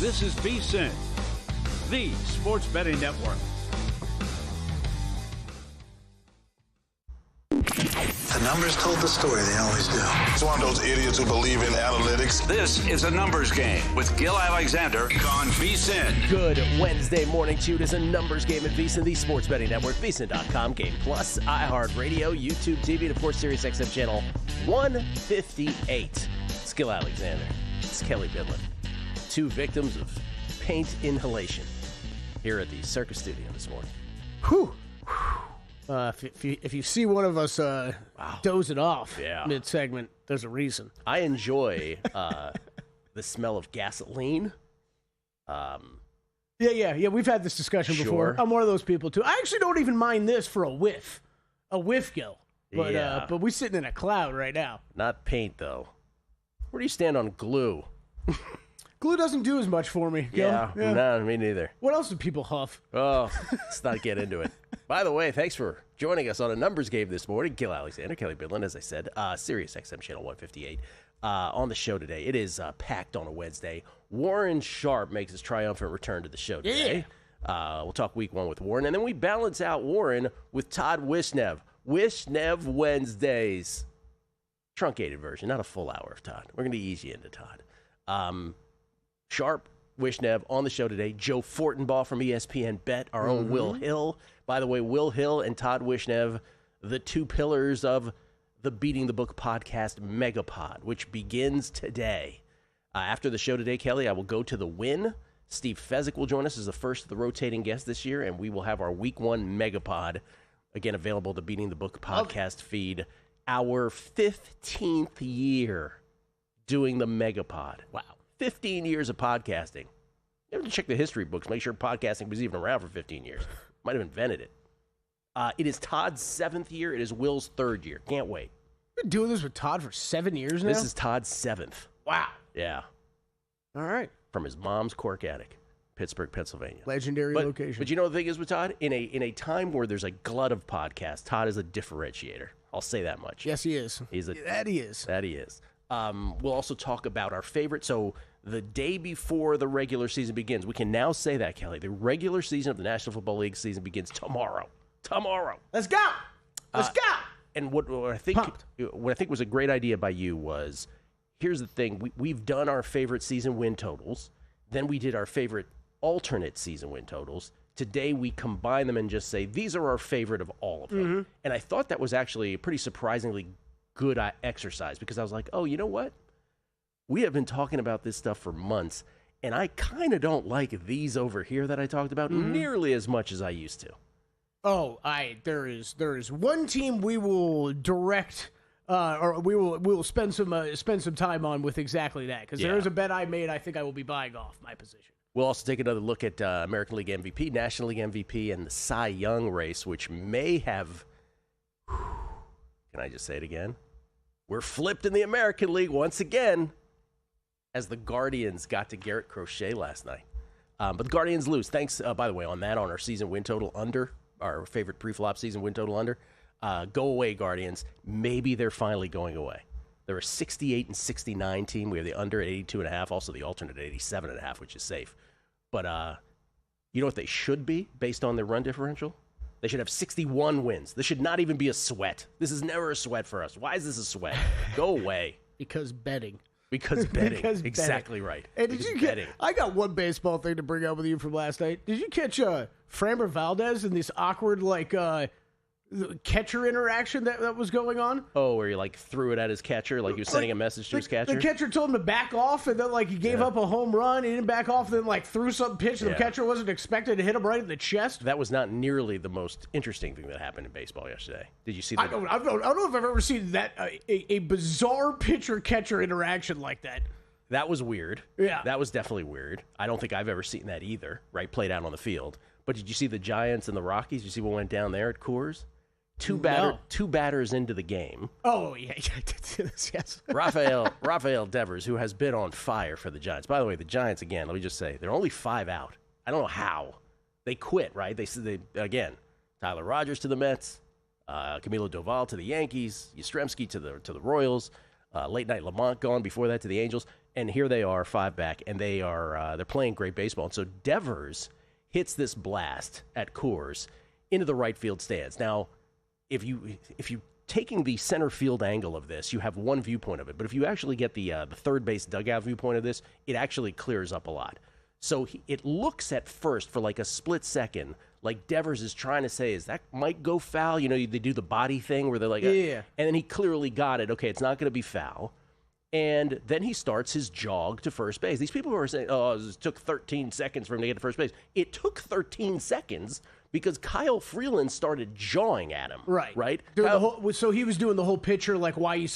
This is VSiN, the sports betting network. The numbers told the story, they always do. It's one of those idiots who believe in analytics. This is a numbers game with Gil Alexander on VSiN. Good Wednesday morning to you. It is a numbers game at VSiN, the sports betting network, VSiN.com, Game Plus, iHeartRadio, YouTube TV, and of course, Sirius XM channel 158. It's Gil Alexander. It's Kelly Bidlin. Two victims of paint inhalation here at the Circus Studio this morning. Whew. If you see one of us dozing off mid-segment, there's a reason. I enjoy the smell of gasoline. Yeah. We've had this discussion before. I'm one of those people, too. I actually don't even mind this for a whiff, Gil. But we're sitting in a cloud right now. Not paint, though. Where do you stand on glue? Glue doesn't do as much for me, Gil. Yeah. No, me neither. What else do people huff? Oh, let's not get into it. By the way, thanks for joining us on a numbers game this morning. Gil Alexander, Kelly Bidlin, as I said, Sirius XM channel 158. On the show today, it is packed on a Wednesday. Warren Sharp makes his triumphant return to the show today. Yeah. We'll talk week one with Warren, and then we balance out Warren with Todd Wishnev. Wishnev Wednesdays. Truncated version, not a full hour of Todd. We're going to ease you into Todd. Sharp, Wishnev on the show today. Joe Fortenbaugh from ESPN Bet, our own Will Hill. By the way, Will Hill and Todd Wishnev, the two pillars of the Beating the Book podcast Megapod, which begins today. After the show today, Kelly, I will go to the Win. Steve Fezzik will join us as the first of the rotating guests this year, and we will have our week one Megapod, again, available to Beating the Book podcast feed. Our 15th year doing the Megapod. Wow. 15 years of podcasting. You have to check the history books, make sure podcasting was even around for 15 years. Might have invented it. It is Todd's 7th year. It is Will's 3rd year. Can't wait. You've been doing this with Todd for 7 years now? This is Todd's 7th. Wow. Yeah. All right. From his mom's cork attic, Pittsburgh, Pennsylvania. Legendary location. But you know the thing is with Todd? In a time where there's a glut of podcasts, Todd is a differentiator. I'll say that much. Yes, he is. That he is. We'll also talk about our favorite. So the day before the regular season begins, we can now say that, Kelly. The regular season of the National Football League season begins tomorrow. Let's go. And what I think was a great idea by you was, here's the thing. We've done our favorite season win totals. Then we did our favorite alternate season win totals. Today, we combine them and just say, these are our favorite of all of them. Mm-hmm. And I thought that was actually a pretty surprisingly good exercise, because I was like, oh, you know what? We have been talking about this stuff for months, and I kind of don't like these over here that I talked about nearly as much as I used to. Oh, there is one team we will direct, or we will spend some time on with exactly that, because there is a bet I made. I think I will be buying off my position. We'll also take another look at American League MVP, National League MVP, and the Cy Young race, which may have, can I just say it again? We're flipped in the American League once again, as the Guardians got to Garrett Crochet last night. But the Guardians lose. Thanks, by the way, on our season win total under, our favorite pre-flop season win total under. Go away, Guardians. Maybe they're finally going away. They're a 68 and 69 team. We have the under at 82.5, also the alternate at 87.5, which is safe. But you know what they should be based on their run differential? They should have 61 wins. This should not even be a sweat. This is never a sweat for us. Why is this a sweat? Go away. Because betting. Because betting. Exactly right. Hey, I got one baseball thing to bring up with you from last night. Did you catch Framber Valdez in this awkward, catcher interaction that was going on? Oh, where he threw it at his catcher, like he was sending a message to his catcher? The catcher told him to back off, and then he gave up a home run. He didn't back off, and then threw some pitch, and the catcher wasn't expected to hit him right in the chest. That was not nearly the most interesting thing that happened in baseball yesterday. Did you see that? I don't know if I've ever seen that a bizarre pitcher-catcher interaction like that. That was weird. Yeah. That was definitely weird. I don't think I've ever seen that either, right, played out on the field. But did you see the Giants and the Rockies? Did you see what went down there at Coors? Two batters into the game. Oh, yeah, I did see this, yes. Rafael Devers, who has been on fire for the Giants. By the way, the Giants, again, let me just say, they're only 5 out. I don't know how. They quit, right? They again, Tyler Rogers to the Mets, Camilo Doval to the Yankees, Yastrzemski to the Royals, late night Lamont gone before that to the Angels. And here they are, 5 back, and they're playing great baseball. And so Devers hits this blast at Coors into the right field stands. Now, if you taking the center field angle of this, you have one viewpoint of it. But if you actually get the third base dugout viewpoint of this, it actually clears up a lot. So it looks at first for like a split second like Devers is trying to say, is that might go foul? You know, they do the body thing where they're like, yeah. And then he clearly got it. Okay, it's not going to be foul. And then he starts his jog to first base. These people who are saying, oh, it took 13 seconds for him to get to first base. It took 13 seconds because Kyle Freeland started jawing at him. Right? So he was doing the whole pitcher, like, why you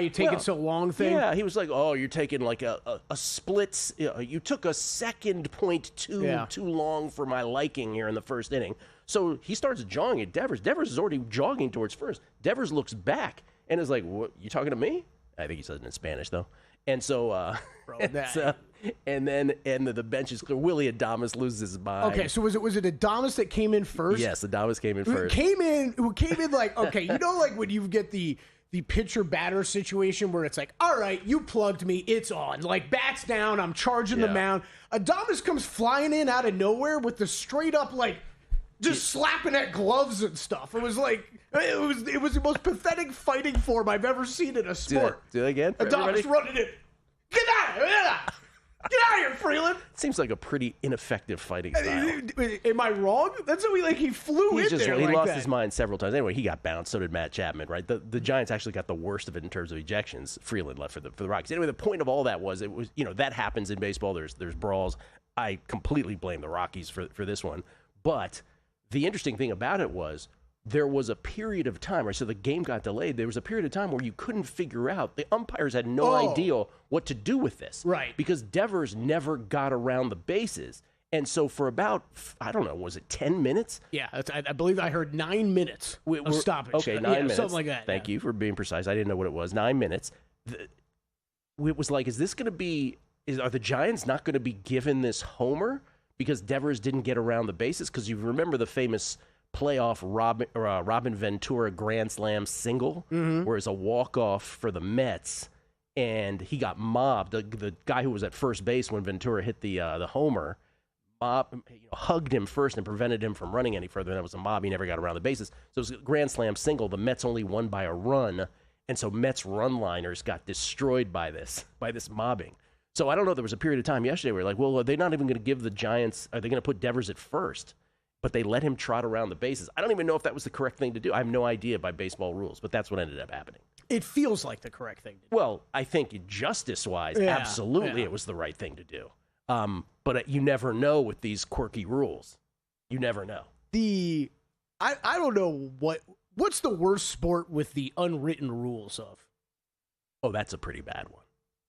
taking so long thing? Yeah, he was like, oh, you're taking like a split. You took a second point too long for my liking here in the first inning. So he starts jawing at Devers. Devers is already jogging towards first. Devers looks back and is like, what, you talking to me? I think he says it in Spanish, though. And so, and then the bench is clear. Willie Adames loses his mind. Okay, so was it Adames that came in first? Yes, Adames came in first. Came in like, okay, you know, like when you get the pitcher batter situation where it's like, all right, you plugged me, it's on. Like, bats down, I'm charging the mound. Adames comes flying in out of nowhere with the straight up, like, just slapping at gloves and stuff. It was like, it was the most pathetic fighting form I've ever seen in a sport. Do that again. Adames running in. Get out of here! Get out of here, Freeland! Seems like a pretty ineffective fighting style. Am I wrong? That's how he flew in there. He like lost that. his mind several times. Anyway, he got bounced. So did Matt Chapman, right? The Giants actually got the worst of it in terms of ejections. Freeland left for the Rockies. Anyway, the point of all that was, that happens in baseball. There's brawls. I completely blame the Rockies for this one. But the interesting thing about it was, there was a period of time, right? So the game got delayed. There was a period of time where you couldn't figure out. The umpires had no idea what to do with this. Right. Because Devers never got around the bases. And so for about, I don't know, was it 10 minutes? Yeah, I believe I heard 9 minutes of stoppage. Okay, 9 minutes. Something like that. Thank you for being precise. I didn't know what it was. 9 minutes. It was like, is this going to be, are the Giants not going to be given this homer because Devers didn't get around the bases? Because you remember the famous playoff Robin Ventura grand slam single, where it's a walk-off for the Mets, and he got mobbed. The guy who was at first base when Ventura hit the homer, hugged him first and prevented him from running any further. That was a mob. He never got around the bases. So it was a grand slam single. The Mets only won by a run, and so Mets run-liners got destroyed by this mobbing. So I don't know. There was a period of time yesterday where like, well, are they not even going to give the Giants, are they going to put Devers at first? But they let him trot around the bases. I don't even know if that was the correct thing to do. I have no idea by baseball rules, but that's what ended up happening. It feels like the correct thing to do. Well, I think justice-wise, absolutely it was the right thing to do. But you never know with these quirky rules. You never know. I don't know what's the worst sport with the unwritten rules of? Oh, that's a pretty bad one.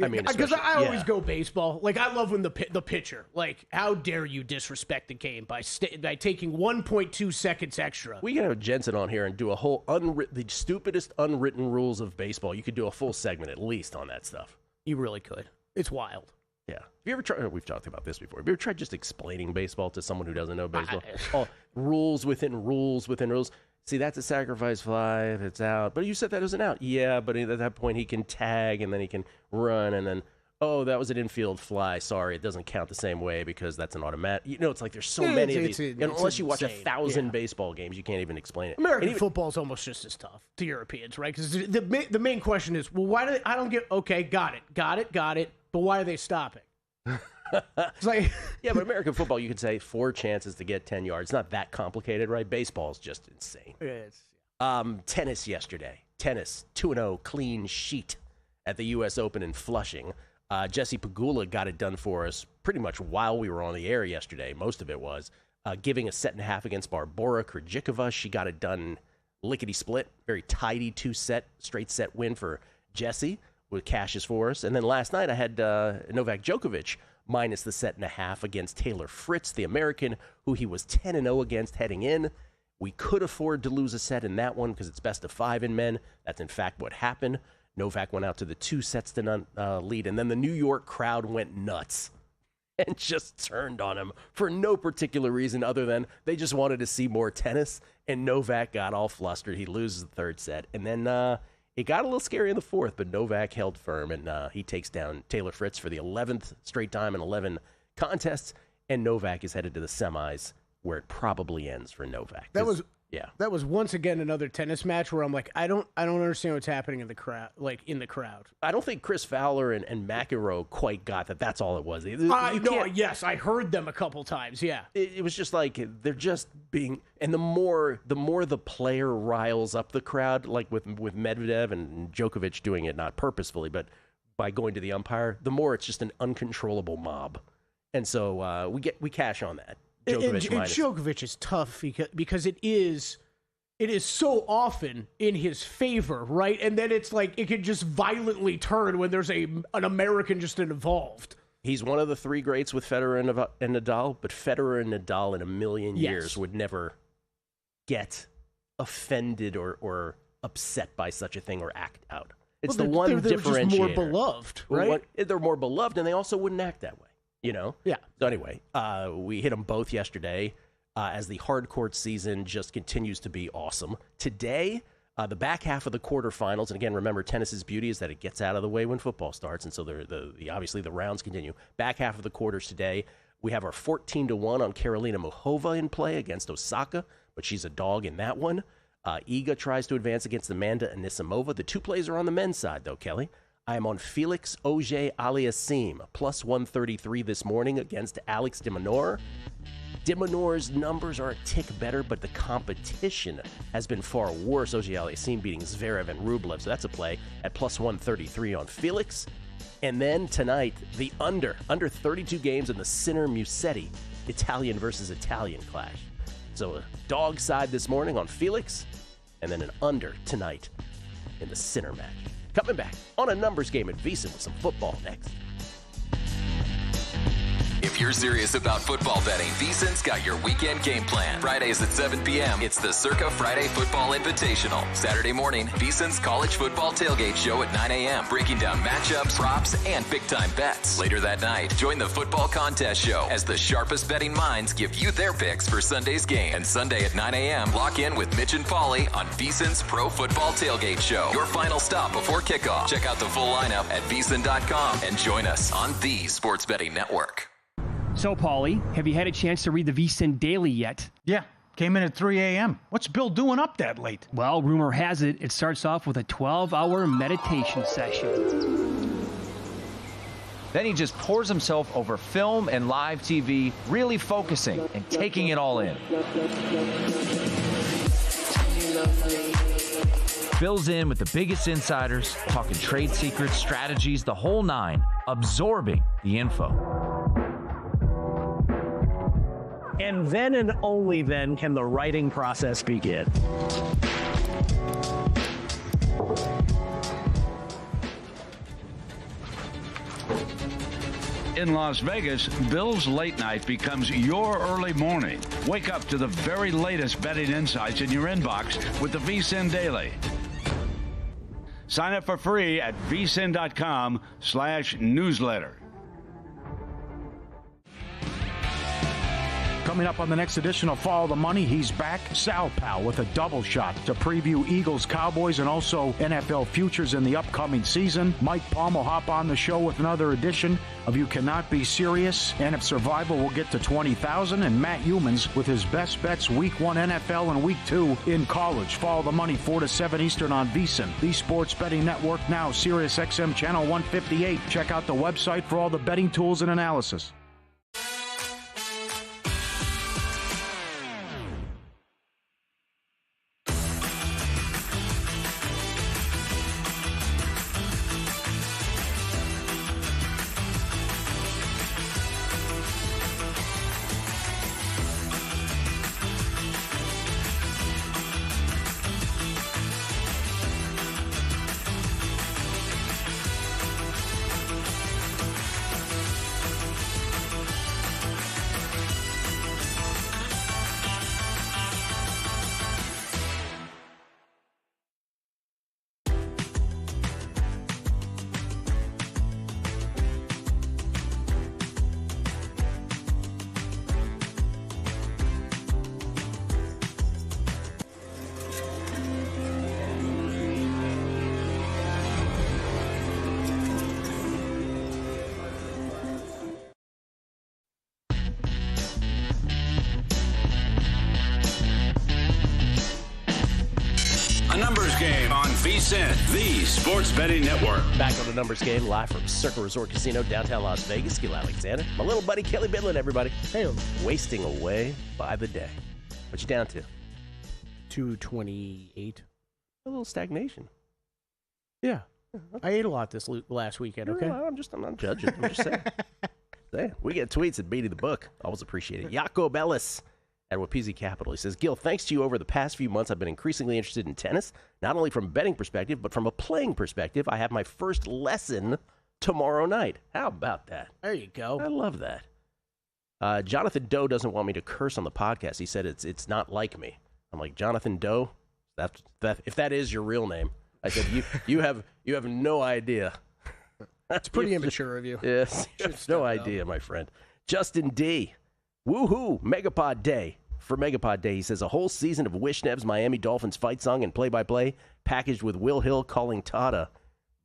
I mean, because I always go baseball. Like, I love when the pitcher, like, how dare you disrespect the game by taking 1.2 seconds extra. We can have Jensen on here and do a whole the stupidest unwritten rules of baseball. You could do a full segment at least on that stuff. You really could. It's wild. Yeah. Have you ever tried? We've talked about this before. Have you ever tried just explaining baseball to someone who doesn't know baseball? Rules within rules within rules. See, that's a sacrifice fly if it's out. But you said that was an out. Yeah, but at that point he can tag and then he can run and then, oh, that was an infield fly. Sorry, it doesn't count the same way because that's an automatic. You know, it's like there's so many of these. Unless you watch 1,000 baseball games, you can't even explain it. American football is almost just as tough to Europeans, right? Because the main question is, well, why do I don't get, okay, got it. But why are they stopping? It's like, yeah, but American football, you could say 4 chances to get 10 yards. It's not that complicated, right? Baseball's just insane. Tennis yesterday. Tennis, 2-0 clean sheet at the U.S. Open in Flushing. Jesse Pegula got it done for us pretty much while we were on the air yesterday. Most of it was giving a 7.5 against Barbora Krejcikova. She got it done lickety-split. Very tidy 2-set, straight set win for Jesse with cashes for us. And then last night I had Novak Djokovic minus the 7.5 against Taylor Fritz, the American, who he was 10-0 against heading in. We could afford to lose a set in that one because it's best of 5 in men. That's, in fact, what happened. Novak went out to the 2-0 lead, and then the New York crowd went nuts and just turned on him for no particular reason other than they just wanted to see more tennis, and Novak got all flustered. He loses the 3rd set, and then It got a little scary in the fourth, but Novak held firm, and he takes down Taylor Fritz for the 11th straight time in 11 contests, and Novak is headed to the semis, where it probably ends for Novak. That was once again another tennis match where I'm like, I don't understand what's happening in the crowd. I don't think Chris Fowler and McEnroe quite got that. That's all it was. Yes, I heard them a couple times. Yeah, it was just like they're just being, and the more the player riles up the crowd, like with Medvedev and Djokovic doing it not purposefully, but by going to the umpire, the more it's just an uncontrollable mob, and so we cash on that. Djokovic is tough because it is so often in his favor, right? And then it's like it can just violently turn when there's an American just involved. He's one of the three greats with Federer and Nadal, but Federer and Nadal in a million years would never get offended or upset by such a thing or act out. It's the one differentiator. They're just more beloved, right? They're more beloved, and they also wouldn't act that way. Yeah. So anyway, we hit them both yesterday as the hard court season just continues to be awesome. Today, the back half of the quarterfinals, and again, remember, tennis's beauty is that it gets out of the way when football starts, and so obviously the rounds continue. Back half of the quarters today, we have our 14-1 on Karolina Muchova in play against Osaka, but she's a dog in that one. Iga tries to advance against Amanda Anisimova. The two plays are on the men's side, though, Kelly. I am on Felix Auger-Aliassime, plus 133 this morning against Alex de Minaur. De Minaur's numbers are a tick better, but the competition has been far worse. Auger-Aliassime beating Zverev and Rublev, so that's a play at plus 133 on Felix. And then tonight, the under 32 games in the Sinner-Musetti Italian versus Italian clash. So a dog side this morning on Felix, and then an under tonight in the Sinner match. Coming back on a numbers game at VSiN with some football next. If you're serious about football betting, VSiN's got your weekend game plan. Fridays at 7 p.m., it's the Circa Friday Football Invitational. Saturday morning, VSiN's college football tailgate show at 9 a.m., breaking down matchups, props, and big-time bets. Later that night, join the football contest show as the sharpest betting minds give you their picks for Sunday's game. And Sunday at 9 a.m., lock in with Mitch and Pauly on VSiN's Pro Football Tailgate Show. Your final stop before kickoff. Check out the full lineup at VSiN.com and join us on the Sports Betting Network. So, Pauly, have you had a chance to read the VSiN Daily yet? Yeah, came in at 3 a.m. What's Bill doing up that late? Well, rumor has it starts off with a 12-hour meditation session. Then he just pours himself over film and live TV, really focusing and taking it all in. Bill's in with the biggest insiders, talking trade secrets, strategies, the whole nine, absorbing the info. And then and only then can the writing process begin. In Las Vegas, Bill's late night becomes your early morning. Wake up to the very latest betting insights in your inbox with the VSiN Daily. Sign up for free at vsin.com/newsletter. Coming up on the next edition of Follow the Money, he's back. Sal Powell with a double shot to preview Eagles, Cowboys, and also NFL futures in the upcoming season. Mike Palm will hop on the show with another edition of You Cannot Be Serious. And if Survival will get to 20,000. And Matt Humans with his best bets Week 1 NFL and Week 2 in college. Follow the Money 4 to 7 Eastern on VSiN, the Sports Betting Network, now Sirius XM Channel 158. Check out the website for all the betting tools and analysis. Game on VSiN, the Sports Betting Network. Back on the Numbers Game, live from Circa Resort Casino, downtown Las Vegas. Gil Alexander, my little buddy Kelly Bidlin, everybody. Hey, wasting away by the day. What you down to? 228. A little stagnation. Yeah. I ate a lot this last weekend, okay? No, I'm not judging. I'm just saying. We get tweets at Beating the Book. Always appreciate it. Jacob Ellis at Wapisi Capital. He says, Gil, thanks to you over the past few months, I've been increasingly interested in tennis, not only from a betting perspective, but from a playing perspective. I have my first lesson tomorrow night. How about that? There you go. I love that. Jonathan Doe doesn't want me to curse on the podcast. He said it's not like me. I'm like, Jonathan Doe? If that is your real name. I said, you have no idea. It's pretty immature of you. Yes, you have no idea, my friend. Justin D. Woohoo! Megapod Day. For Megapod Day, he says, a whole season of Wishnev's Miami Dolphins fight song and play-by-play packaged with Will Hill calling Tada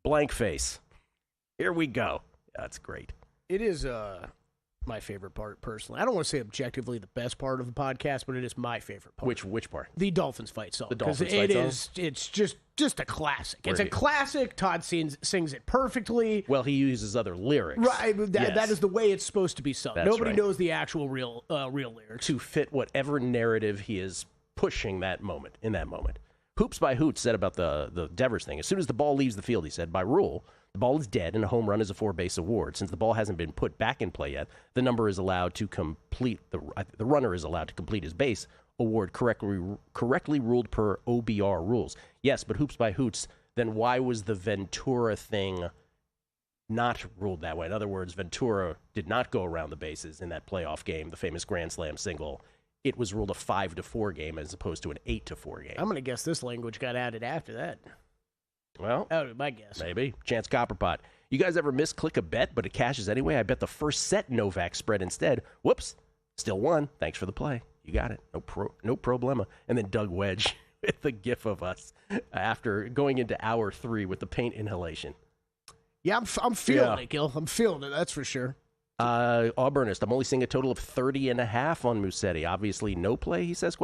blank face. Here we go. That's great. It is my favorite part, personally. I don't want to say objectively the best part of the podcast, but it is my favorite part. Which part? The Dolphins fight song. The Dolphins fight song? It's just a classic. It's a classic. Todd sings it perfectly. Well, he uses other lyrics. Right. That is the way it's supposed to be sung. That's Nobody right. knows the actual real lyrics. To fit whatever narrative he is pushing in that moment. Hoops by Hoots said about the Devers thing. As soon as the ball leaves the field, he said, by rule, the ball is dead and a home run is a 4-base award. Since the ball hasn't been put back in play yet, the number is allowed to complete the runner is allowed to complete his base award correctly ruled per OBR rules. Yes, but Hoops by Hoots, then why was the Ventura thing not ruled that way? In other words, Ventura did not go around the bases in that playoff game, the famous Grand Slam single. It was ruled a 5-4 game as opposed to an 8-4 game. I'm going to guess this language got added after that. Well, that would be my guess. Maybe. Chance Copperpot. You guys ever misclick a bet, but it cashes anyway? I bet the first set Novak spread instead. Whoops. Still won. Thanks for the play. You got it. No problema. And then Doug Wedge with the gif of us after going into hour 3 with the paint inhalation. Yeah, I'm feeling it, Gil. I'm feeling it, that's for sure. Auburnist, I'm only seeing a total of 30.5 on Musetti. Obviously no play, he says, ?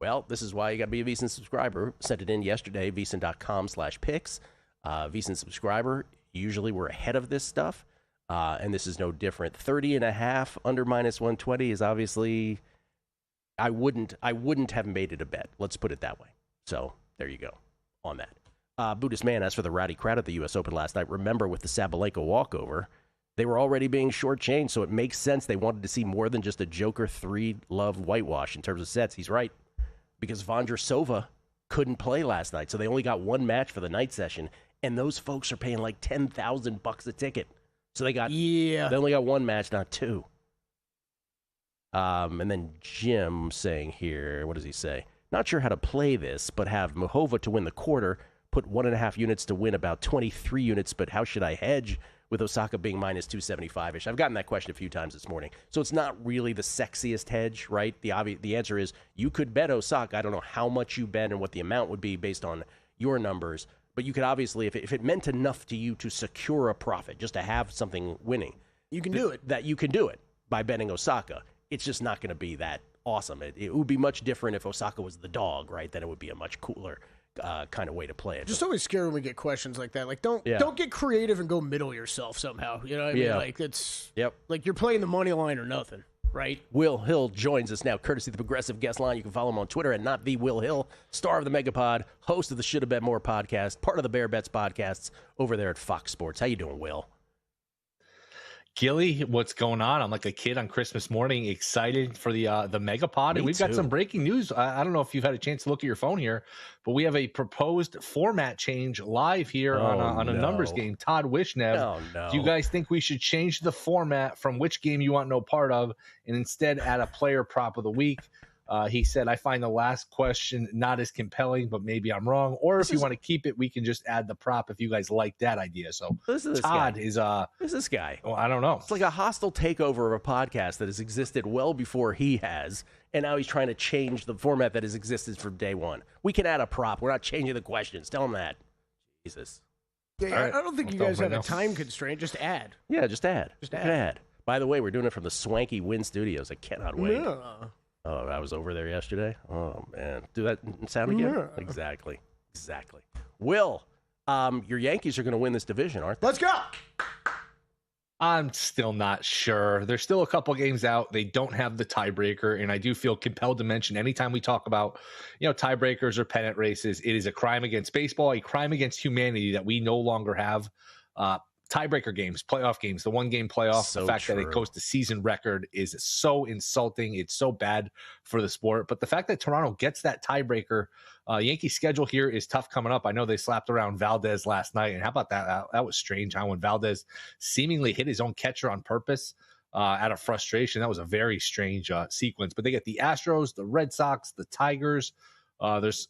Well, this is why you got to be a VSiN subscriber. Sent it in yesterday, vsin.com/picks. VSiN subscriber, usually we're ahead of this stuff, and this is no different. 30.5 under -120 is obviously, I wouldn't have made it a bet. Let's put it that way. So there you go on that. Buddhist Man, as for the rowdy crowd at the U.S. Open last night, remember with the Sabalenka walkover, they were already being shortchanged, so it makes sense they wanted to see more than just a Joker 3-love whitewash in terms of sets. He's right. Because Vondrasova couldn't play last night, so they only got one match for the night session, and those folks are paying like $10,000 a ticket. So they only got one match, not two. And then Jim saying here, what does he say? Not sure how to play this, but have Muhova to win the quarter, put 1.5 units to win about 23 units, but how should I hedge with Osaka being -275-ish? I've gotten that question a few times this morning. So it's not really the sexiest hedge, right? The answer is you could bet Osaka. I don't know how much you bet and what the amount would be based on your numbers, but you could obviously, if it meant enough to you to secure a profit, just to have something winning, you can do it. That you can do it by betting Osaka. It's just not going to be that awesome. It would be much different if Osaka was the dog, right? Then it would be a much cooler kind of way to play it. Just always scared when we get questions like that. Like, don't get creative and go middle yourself somehow. You know what I mean? Like, it's like you're playing the money line or nothing, right? Will Hill joins us now, courtesy of the Progressive Guest Line. You can follow him on Twitter at not the Will Hill, star of the Megapod, host of the Shoulda Bet More podcast, part of the Bear Bets podcasts over there at Fox Sports. How you doing, Will? Gilly, what's going on? I'm like a kid on Christmas morning, excited for the Megapod. And we've got some breaking news. I don't know if you've had a chance to look at your phone here, but we have a proposed format change live here on a numbers game. Todd Wishnev. Do you guys think we should change the format from which game you want no part of and instead add a player prop of the week? He said, I find the last question not as compelling, but maybe I'm wrong. Or if you want to keep it, we can just add the prop if you guys like that idea. So Todd is who's this guy? Well, I don't know. It's like a hostile takeover of a podcast that has existed well before he has, and now he's trying to change the format that has existed from day one. We can add a prop. We're not changing the questions. Tell him that. Jesus. Yeah, right. I don't think you guys have a time constraint. Just add. Yeah, just add. Just add. By the way, we're doing it from the swanky Wynn Studios. I cannot wait. Yeah. Oh, I was over there yesterday. Oh, man. Do that sound again? Yeah. Exactly. Exactly. Will, your Yankees are going to win this division, aren't they? Let's go. I'm still not sure. There's still a couple games out. They don't have the tiebreaker, and I do feel compelled to mention anytime we talk about, tiebreakers or pennant races, it is a crime against baseball, a crime against humanity that we no longer have tiebreaker games, playoff games, the one-game playoff. So the fact true. that it goes to season record is so insulting. It's so bad for the sport. But the fact that Toronto gets that tiebreaker, Yankees schedule here is tough coming up. I know they slapped around Valdez last night, and how about that? That was strange. How when Valdez seemingly hit his own catcher on purpose out of frustration. That was a very strange sequence. But they get the Astros, the Red Sox, the Tigers. There's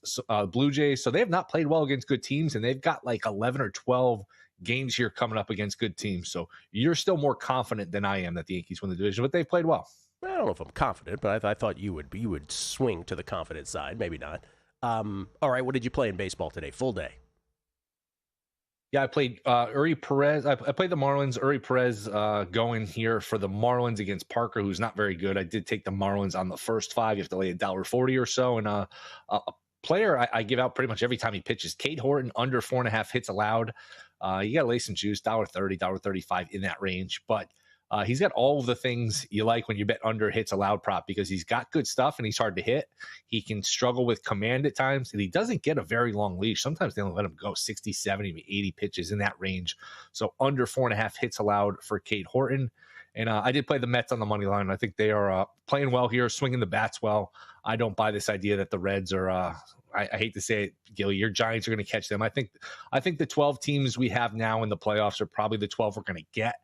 Blue Jays. So they have not played well against good teams, and they've got like 11 or 12 games here coming up against good teams. So you're still more confident than I am that the Yankees win the division, but they've played well. I don't know if I'm confident, but I thought you would swing to the confident side. Maybe not. All right, what did you play in baseball today? Full day. Yeah, I played Uri Perez. I played the Marlins. Uri Perez going here for the Marlins against Parker, who's not very good. I did take the Marlins on the first 5. You have to lay $1.40 or so. And a player I give out pretty much every time he pitches, Cade Horton, under 4.5 hits allowed. You got to lay some juice, $1.30, $1.35 in that range. But he's got all of the things you like when you bet under hits allowed prop, because he's got good stuff and he's hard to hit. He can struggle with command at times, and he doesn't get a very long leash. Sometimes they don't let him go 60, 70, 80 pitches in that range. So under 4.5 hits allowed for Cade Horton. And I did play the Mets on the money line. I think they are playing well here, swinging the bats well. I don't buy this idea that the Reds are I hate to say it, Gilly, your Giants are going to catch them. I think the 12 teams we have now in the playoffs are probably the 12 we're going to get.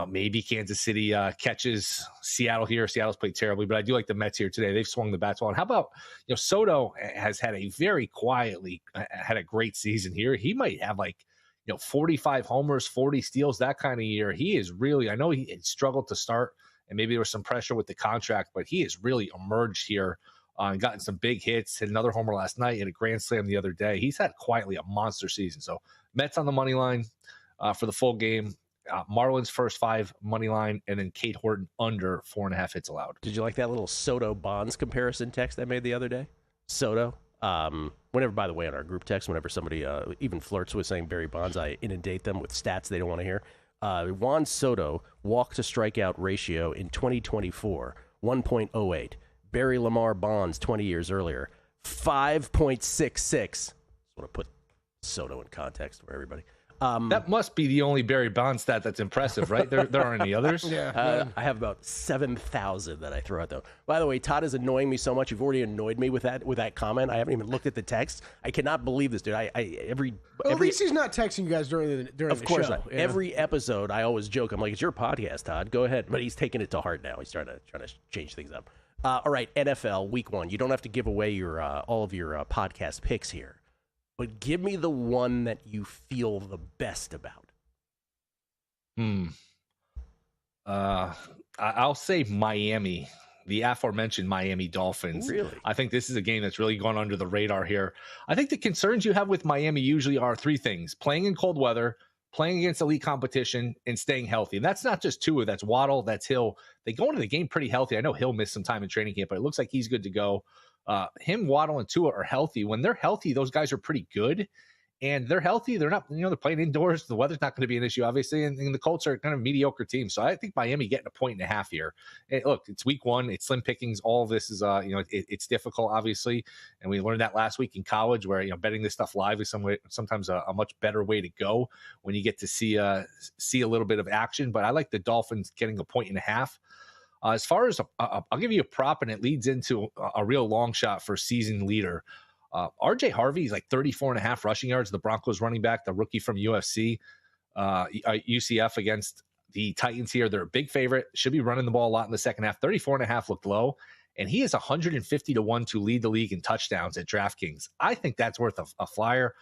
Maybe Kansas City catches Seattle here. Seattle's played terribly, but I do like the Mets here today. They've swung the bats well. And how about, Soto has had a very quietly had a great season here. He might have 45 homers, 40 steals, that kind of year. He is really, I know he struggled to start, and maybe there was some pressure with the contract, but he has really emerged here and gotten some big hits. Hit another homer last night, hit a grand slam the other day. He's had quietly a monster season. So Mets on the money line for the full game. Marlins first 5 money line, and then Cade Horton under 4.5 hits allowed. Did you like that little Soto Bonds comparison text I made the other day? Soto. Whenever, by the way, on our group text, whenever somebody even flirts with saying Barry Bonds, I inundate them with stats they don't want to hear. Juan Soto walk to strikeout ratio in 2024, 1.08. Barry Lamar Bonds 20 years earlier, 5.66. Just want to put Soto in context for everybody. That must be the only Barry Bonds stat that's impressive, right? There aren't any others. Yeah. I have about 7,000 that I throw out, though. By the way, Todd is annoying me so much. You've already annoyed me with that comment. I haven't even looked at the text. I cannot believe this, dude. At least he's not texting you guys during the of course show. Not. Yeah. Every episode, I always joke. I'm like, it's your podcast, Todd. Go ahead. But he's taking it to heart now. He's trying to change things up. All right, NFL Week 1. You don't have to give away your all of your podcast picks here, but give me the one that you feel the best about. I'll say Miami, the aforementioned Miami Dolphins. Really? I think this is a game that's really gone under the radar here. I think the concerns you have with Miami usually are 3 things: playing in cold weather, playing against elite competition, and staying healthy. And that's not just Tua, that's Waddle, that's Hill. They go into the game pretty healthy. I know Hill missed some time in training camp, but it looks like he's good to go. Him, Waddle, and Tua are healthy. When they're healthy, those guys are pretty good. And they're healthy. They're not, they're playing indoors. The weather's not going to be an issue, obviously. And the Colts are kind of a mediocre team. So I think Miami getting 1.5 points here. Look, it's week 1. It's slim pickings. All of this is, it's difficult, obviously. And we learned that last week in college where, betting this stuff live is sometimes a much better way to go when you get to see a little bit of action. But I like the Dolphins getting 1.5 points. As far as, I'll give you a prop, and it leads into a real long shot for season leader. RJ Harvey is like 34.5 rushing yards. The Broncos running back, the rookie from UCF against the Titans here. They're a big favorite. Should be running the ball a lot in the second half. 34.5 looked low. And he is 150-1 to lead the league in touchdowns at DraftKings. I think that's worth a flyer.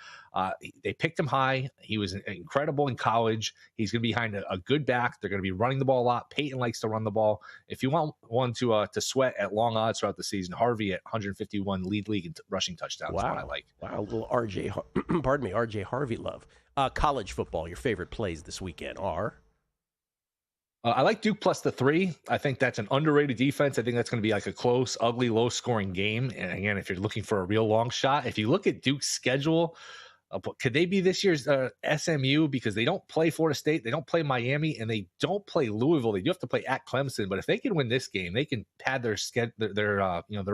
They picked him high. He was incredible in college. He's going to be behind a good back. They're going to be running the ball a lot. Peyton likes to run the ball. If you want one to sweat at long odds throughout the season, Harvey at 151 lead league in rushing touchdowns. Wow, is what I like. Wow, a little RJ Harvey love. College football. Your favorite plays this weekend are? I like Duke plus the 3. I think that's an underrated defense. I think that's going to be like a close, ugly, low-scoring game. And again, if you're looking for a real long shot, if you look at Duke's schedule, could they be this year's SMU? Because they don't play Florida State, they don't play Miami, and they don't play Louisville. They do have to play at Clemson. But if they can win this game, they can pad their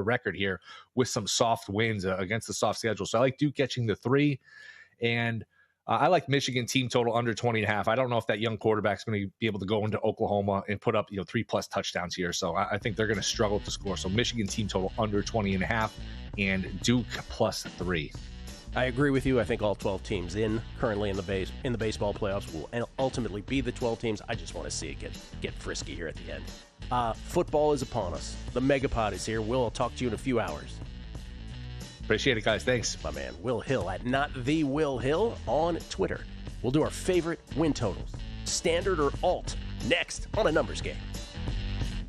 record here with some soft wins against the soft schedule. So I like Duke catching the 3, and I like Michigan team total under 20.5. I don't know if that young quarterback's going to be able to go into Oklahoma and put up 3+ touchdowns here. So I think they're going to struggle to score. So Michigan team total under 20.5 and Duke plus 3. I agree with you. I think all 12 teams currently in the baseball playoffs will ultimately be the 12 teams. I just want to see it get frisky here at the end. Football is upon us. The Megapod is here. I'll talk to you in a few hours. Appreciate it, guys. Thanks. My man, Will Hill at @NotTheWillHill on Twitter. We'll do our favorite win totals, standard or alt, next on A Numbers Game.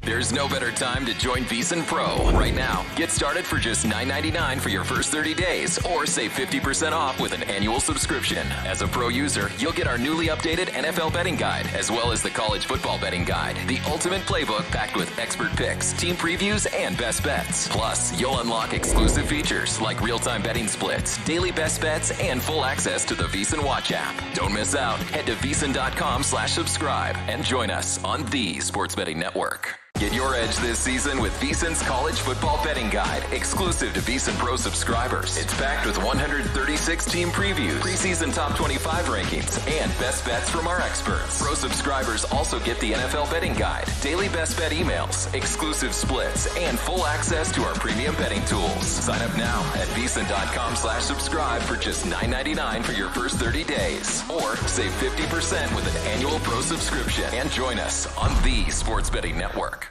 There's no better time to join VSiN Pro. Right now, get started for just $9.99 for your first 30 days or save 50% off with an annual subscription. As a Pro user, you'll get our newly updated NFL betting guide, as well as the college football betting guide, the ultimate playbook packed with expert picks, team previews, and best bets. Plus, you'll unlock exclusive features like real-time betting splits, daily best bets, and full access to the VSiN Watch app. Don't miss out. Head to VSiN.com/subscribe and join us on the Sports Betting Network. Get your edge this season with VSiN's College Football Betting Guide, exclusive to VSiN Pro subscribers. It's packed with 136 team previews, preseason top 25 rankings, and best bets from our experts. Pro subscribers also get the NFL Betting Guide, daily best bet emails, exclusive splits, and full access to our premium betting tools. Sign up now at VSiN.com/subscribe for just $9.99 for your first 30 days. Or save 50% with an annual Pro subscription and join us on the Sports Betting Network.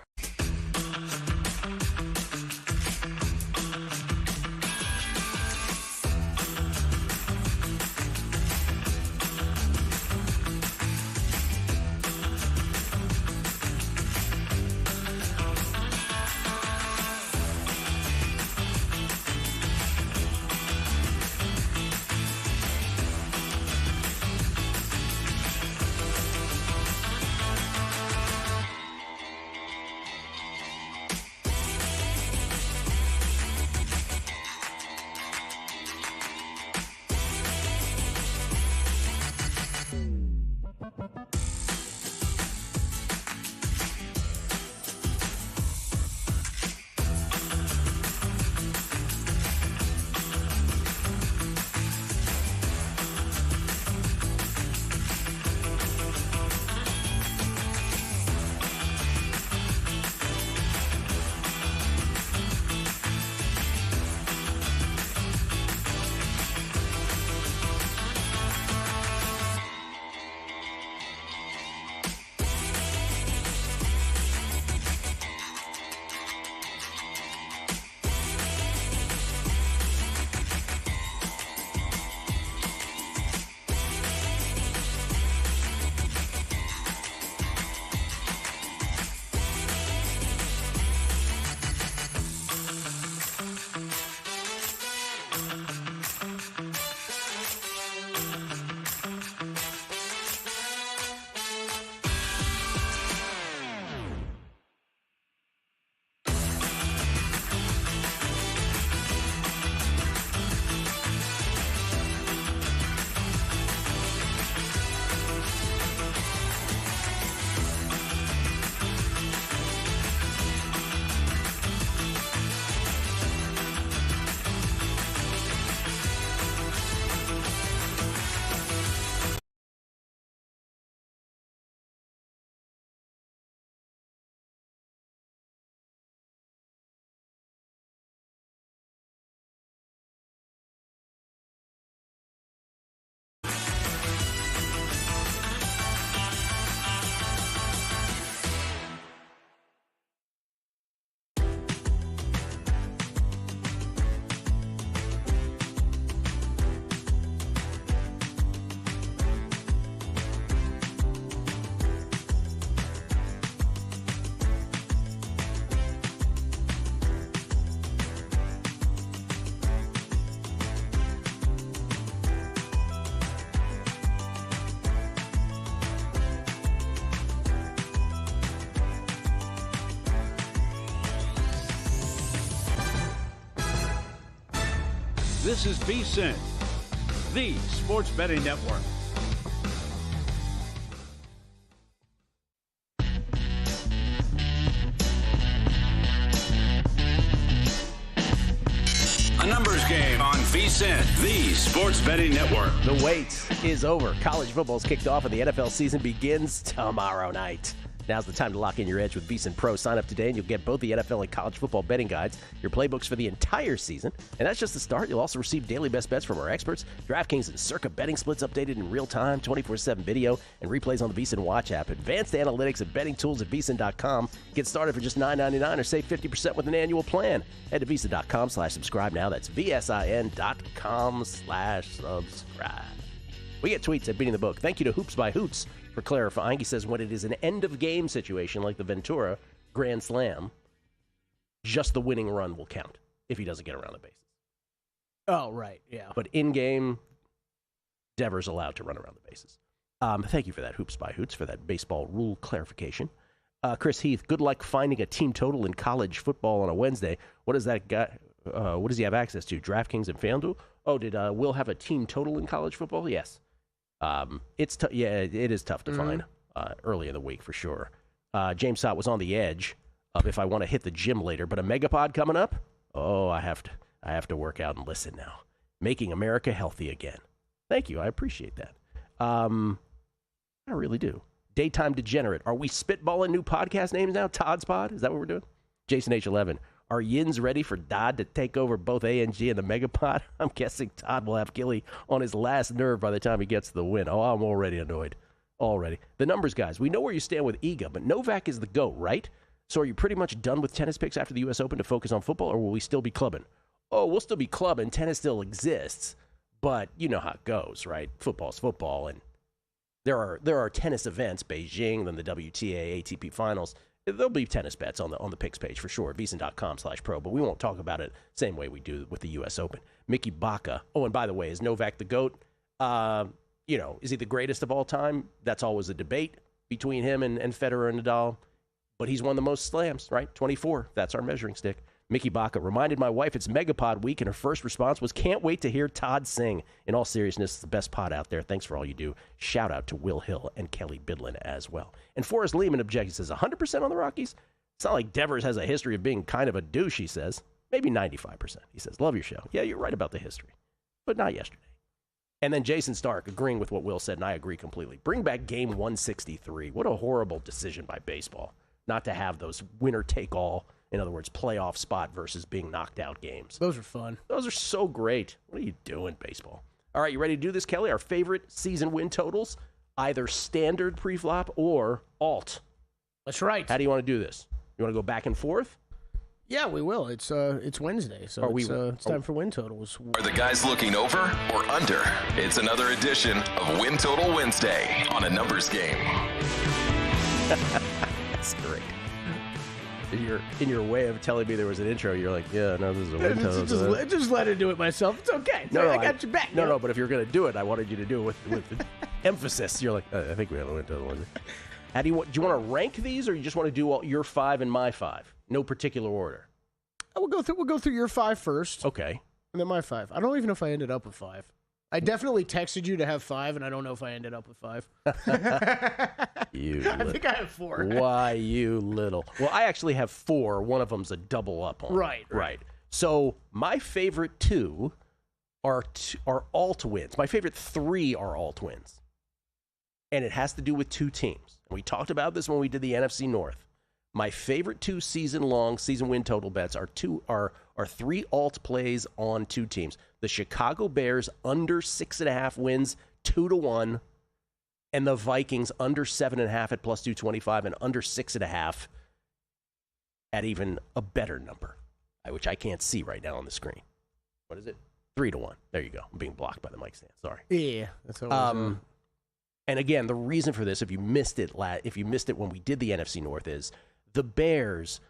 This is VSiN, the sports betting network. A numbers game on VSiN, the sports betting network. The wait is over. College football's kicked off and the NFL season begins tomorrow night. Now's the time to lock in your edge with VSiN Pro. Sign up today and you'll get both the NFL and college football betting guides, your playbooks for the entire season. And that's just the start. You'll also receive daily best bets from our experts, DraftKings and Circa betting splits updated in real time, 24/7 video, and replays on the VSiN Watch app. Advanced analytics and betting tools at VSiN.com. Get started for just $9.99 or save 50% with an annual plan. Head to VSiN.com/subscribe now. That's VSIN.com/subscribe. We get tweets at Beating the Book. Thank you to Hoops by Hoots for clarifying. He says when it is an end-of-game situation like the Ventura Grand Slam, just the winning run will count if he doesn't get around the bases. Oh, right, yeah. But in-game, Devers allowed to run around the bases. Thank you for that, Hoops by Hoots, for that baseball rule clarification. Chris Heath, good luck finding a team total in college football on a Wednesday. What does that guy? What does he have access to? DraftKings and FanDuel? Oh, did Will have a team total in college football? Yes. It is tough to find early in the week for sure. James Sott was on the edge of if I want to hit the gym later, but a megapod coming up. Oh, I have to work out and listen now. Making America healthy again. Thank you, I appreciate that. I really do. Daytime Degenerate. Are we spitballing new podcast names now? Todd's Pod? Is that what we're doing? Jason H11. Are Yins ready for Dodd to take over both ANG and the Megapod? I'm guessing Todd will have Gilly on his last nerve by the time he gets the win. Oh, I'm already annoyed. Already. The numbers, guys. We know where you stand with Iga, but Novak is the GOAT, right? So are you pretty much done with tennis picks after the U.S. Open to focus on football, or will we still be clubbing? Oh, we'll still be clubbing. Tennis still exists, but you know how it goes, right? Football's football, and there are tennis events, Beijing, then the WTA, ATP Finals. There'll be tennis bets on the picks page for sure, VSiN.com/pro, but we won't talk about it same way we do with the U.S. Open. Mickey Baca. Oh, and by the way, is Novak the GOAT? Is he the greatest of all time? That's always a debate between him and Federer and Nadal. But he's won the most slams, right? 24. That's our measuring stick. Mickey Baca reminded my wife it's Megapod week, and her first response was, can't wait to hear Todd sing. In all seriousness, it's the best pod out there. Thanks for all you do. Shout out to Will Hill and Kelly Bidlin as well. And Forrest Lehman objects. He says, 100% on the Rockies? It's not like Devers has a history of being kind of a douche, he says. Maybe 95%. He says, love your show. Yeah, you're right about the history, but not yesterday. And then Jason Stark agreeing with what Will said, and I agree completely. Bring back game 163. What a horrible decision by baseball not to have those winner-take-all, in other words, playoff spot versus being knocked out games. Those are fun. Those are so great. What are you doing, baseball? All right, you ready to do this, Kelly? Our favorite season win totals, either standard pre-flop or alt. That's right. How do you want to do this? You want to go back and forth? Yeah, we will. It's Wednesday, so it's time for win totals. Are the guys looking over or under? It's another edition of Win Total Wednesday on a numbers game. That's great. In your way of telling me there was an intro, you're like, yeah, no, this is a win total. Just let it do it myself. It's okay. I got your back. No, but if you're going to do it, I wanted you to do it with emphasis. You're like, I think we have a win total. How do you want to rank these, or you just want to do your 5 and my 5? No particular order. We'll go through your 5 first. Okay. And then my 5. I don't even know if I ended up with 5. I definitely texted you to have 5, and I don't know if I ended up with 5. I think I have 4. Why, you little. Well, I actually have 4. One of them's a double up on. Right. So my favorite 2 are alt wins. My favorite 3 are alt wins. And it has to do with 2 teams. And we talked about this when we did the NFC North. My favorite 2 season win total bets are 3 alt plays on 2 teams. The Chicago Bears under 6.5 wins, 2-1, and the Vikings under 7.5 at plus 225 and under 6.5 at even a better number, which I can't see right now on the screen. What is it? 3-1. There you go. I'm being blocked by the mic stand. Sorry. Yeah, that's always and again, the reason for this, if you missed it when we did the NFC North, is the Bears,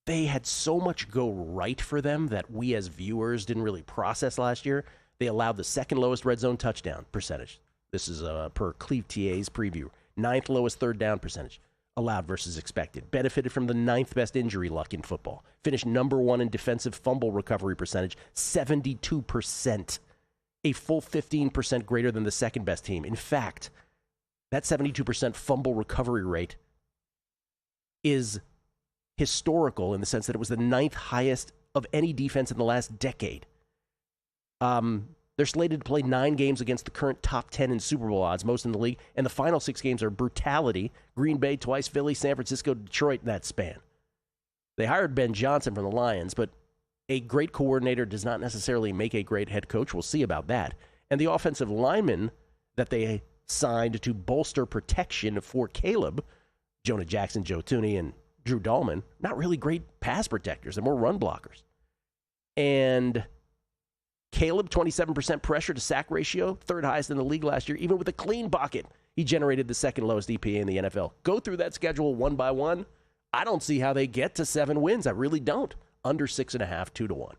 they had so much go right for them that we as viewers didn't really process last year. They allowed the second lowest red zone touchdown percentage. This is per Cleve TA's preview. 9th lowest third down percentage. allowed versus expected. Benefited from the 9th best injury luck in football. Finished number 1 in defensive fumble recovery percentage, 72%. A full 15% greater than the second best team. In fact, that 72% fumble recovery rate is historical in the sense that it was the 9th highest of any defense in the last decade. They're slated to play 9 games against the current top 10 in Super Bowl odds, most in the league, and the final 6 games are brutality. Green Bay twice, Philly, San Francisco, Detroit in that span. They hired Ben Johnson from the Lions, but a great coordinator does not necessarily make a great head coach. We'll see about that. And the offensive linemen that they signed to bolster protection for Caleb, Jonah Jackson, Joe Thuney, and Drew Dahlman, not really great pass protectors. They're more run blockers. And Caleb, 27% pressure to sack ratio, 3rd highest in the league last year. Even with a clean pocket, he generated the 2nd lowest EPA in the NFL. Go through that schedule one by one. I don't see how they get to 7 wins. I really don't. Under 6.5, 2-1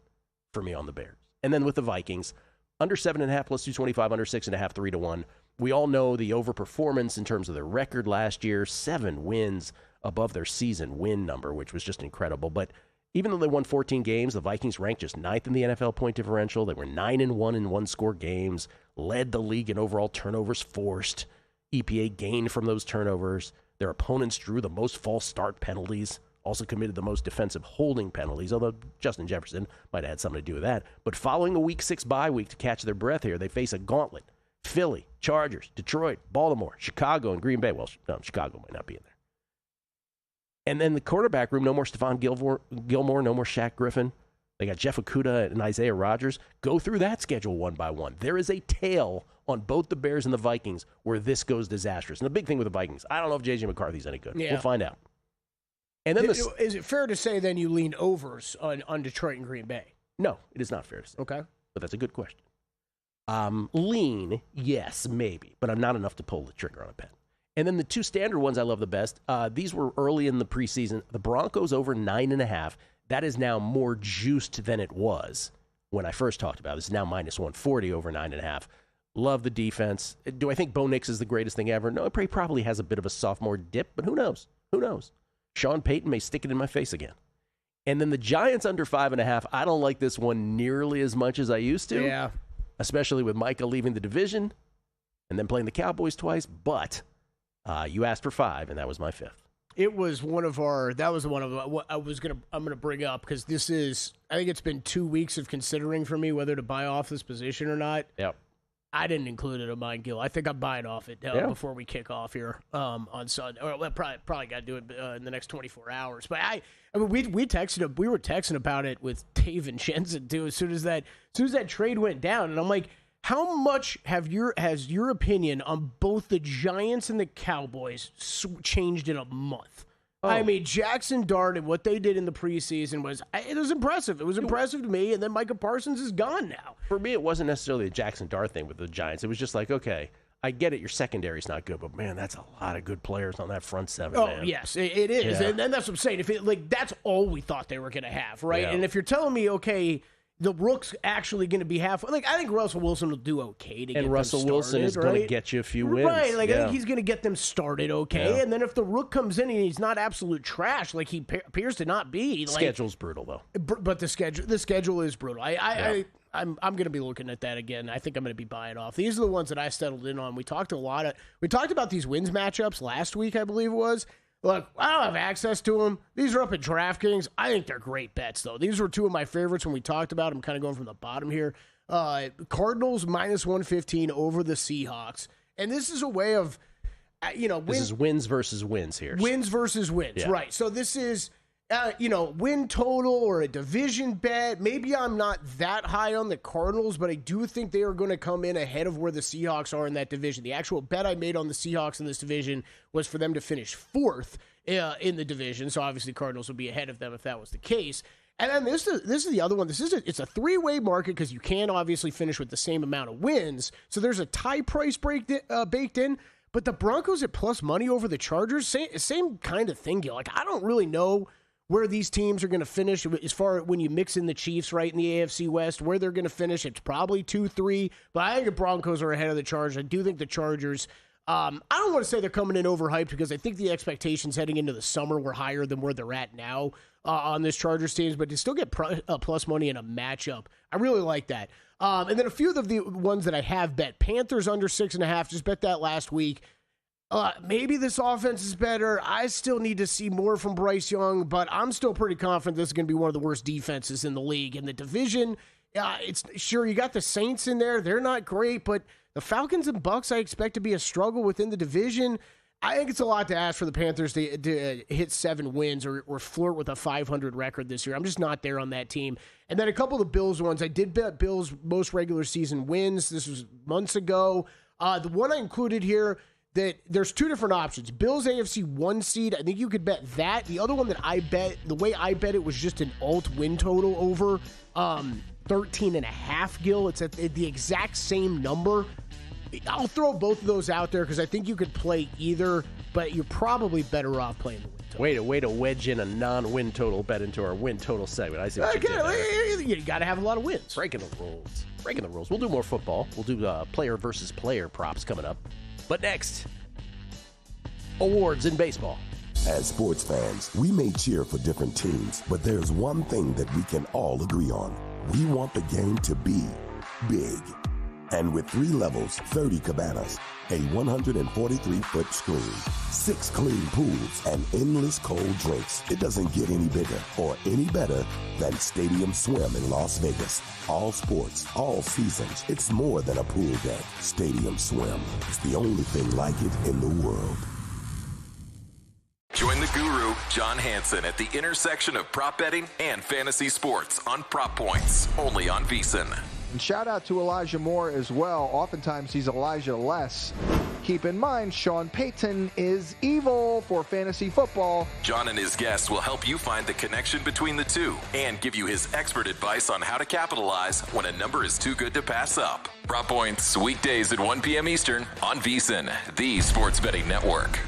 for me on the Bears. And then with the Vikings, under 7.5 plus 225, under 6.5, 3-1. We all know the overperformance in terms of their record last year. 7 wins above their season win number, which was just incredible. But even though they won 14 games, the Vikings ranked just 9th in the NFL point differential. They were 9-1 in one-score games, led the league in overall turnovers forced. EPA gained from those turnovers. Their opponents drew the most false start penalties, also committed the most defensive holding penalties, although Justin Jefferson might have had something to do with that. But following a Week 6 bye week to catch their breath here, they face a gauntlet. Philly, Chargers, Detroit, Baltimore, Chicago, and Green Bay. Well, no, Chicago might not be in there. And then the quarterback room, no more Stephon Gilmore, no more Shaq Griffin. They got Jeff Okudah and Isaiah Rodgers. Go through that schedule one by one. There is a tail on both the Bears and the Vikings where this goes disastrous. And the big thing with the Vikings, I don't know if J.J. McCarthy's any good. Yeah. We'll find out. And then is it fair to say then you lean overs on Detroit and Green Bay? No, it is not fair to say. Okay. But that's a good question. Lean, yes, maybe, but I'm not enough to pull the trigger on a bet. And then the 2 standard ones I love the best. These were early in the preseason. The Broncos over 9.5. That is now more juiced than it was when I first talked about it. It's now minus 140 over 9.5. Love the defense. Do I think Bo Nix is the greatest thing ever? No, he probably has a bit of a sophomore dip, but who knows? Who knows? Sean Payton may stick it in my face again. And then the Giants under 5.5. I don't like this one nearly as much as I used to. Yeah. Especially with Micah leaving the division and then playing the Cowboys twice. But you asked for 5, and that was my 5th. It was one of our. That was one of what I'm gonna bring up because this is. I think it's been 2 weeks of considering for me whether to buy off this position or not. Yep. I didn't include it in mine, Gil. I think I'm buying off it before we kick off here on Sunday. Or we'll probably got to do it in the next 24 hours. But I mean, we were texting about it with Dave and Jensen too. As soon as that trade went down, and I'm like, how much has your opinion on both the Giants and the Cowboys changed in a month? Oh. I mean, Jackson Dart and what they did in the preseason it was impressive. It was impressive to me, and then Micah Parsons is gone now. For me, it wasn't necessarily a Jackson Dart thing with the Giants. It was just like, okay, I get it, your secondary's not good, but man, that's a lot of good players on that front 7. Oh, man. yes, it is. Yeah. And that's what I'm saying. That's all we thought they were going to have, right? Yeah. And if you're telling me, okay, the Rook's actually going to be halfway. Like, I think Russell Wilson will do okay to get them started. And Russell Wilson is going to get you a few wins. Right, I think he's going to get them started okay. Yeah. And then if the Rook comes in and he's not absolute trash, like he appears to not be. Schedule's brutal, though. But the schedule is brutal. I'm going to be looking at that again. I think I'm going to be buying off. These are the ones that I settled in on. We talked about these wins matchups last week, I believe it was. Look, I don't have access to them. These are up at DraftKings. I think they're great bets, though. These were 2 of my favorites when we talked about them. Kind of going from the bottom here. Cardinals minus 115 over the Seahawks. And this is a way of, this is wins versus wins here. Wins versus wins, right. So this is, win total or a division bet. Maybe I'm not that high on the Cardinals, but I do think they are going to come in ahead of where the Seahawks are in that division. The actual bet I made on the Seahawks in this division was for them to finish 4th in the division. So obviously Cardinals would be ahead of them if that was the case. And then this is the other one. It's a 3-way market because you can obviously finish with the same amount of wins. So there's a tie price baked in. But the Broncos at plus money over the Chargers, same kind of thing, Gil. Like, I don't really know where these teams are going to finish as far as when you mix in the Chiefs, right, in the AFC West, where they're going to finish. It's probably 2-3, but I think the Broncos are ahead of the Chargers. I do think the Chargers I don't want to say they're coming in overhyped because I think the expectations heading into the summer were higher than where they're at now on this Chargers team, but to still get plus money in a matchup, I really like that. And then a few of the ones that I have bet, Panthers under 6.5, just bet that last week. Maybe this offense is better. I still need to see more from Bryce Young, but I'm still pretty confident this is going to be one of the worst defenses in the league. In the division, it's sure you got the Saints in there. They're not great, but the Falcons and Bucks I expect to be a struggle within the division. I think it's a lot to ask for the Panthers to hit 7 wins or flirt with a 500 record this year. I'm just not there on that team. And then a couple of the Bills ones. I did bet Bills most regular season wins. This was months ago. The one I included here, that there's 2 different options. Bills AFC 1 seed, I think you could bet that. The other one that I bet, the way I bet it was just an alt win total over 13.5, Gil. It's at the exact same number. I'll throw both of those out there because I think you could play either, but you're probably better off playing the win total. Way to wedge in a non-win total bet into our win total segment. I see what you did there. You got to have a lot of wins. Breaking the rules. We'll do more football. We'll do player versus player props coming up. But next, awards in baseball. As sports fans, we may cheer for different teams, but there's one thing that we can all agree on. We want the game to be big. And with 3 levels, 30 cabanas, a 143-foot screen, 6 clean pools, and endless cold drinks, it doesn't get any bigger or any better than Stadium Swim in Las Vegas. All sports, all seasons. It's more than a pool deck. Stadium Swim. It's the only thing like it in the world. Join the guru, John Hansen, at the intersection of prop betting and fantasy sports on Prop Points, only on VSiN. And shout out to Elijah Moore as well. Oftentimes he's Elijah less. Keep in mind, Sean Payton is evil for fantasy football. John and his guests will help you find the connection between the two and give you his expert advice on how to capitalize when a number is too good to pass up. Prop Points, weekdays at 1 p.m. Eastern on VSiN, the sports betting network.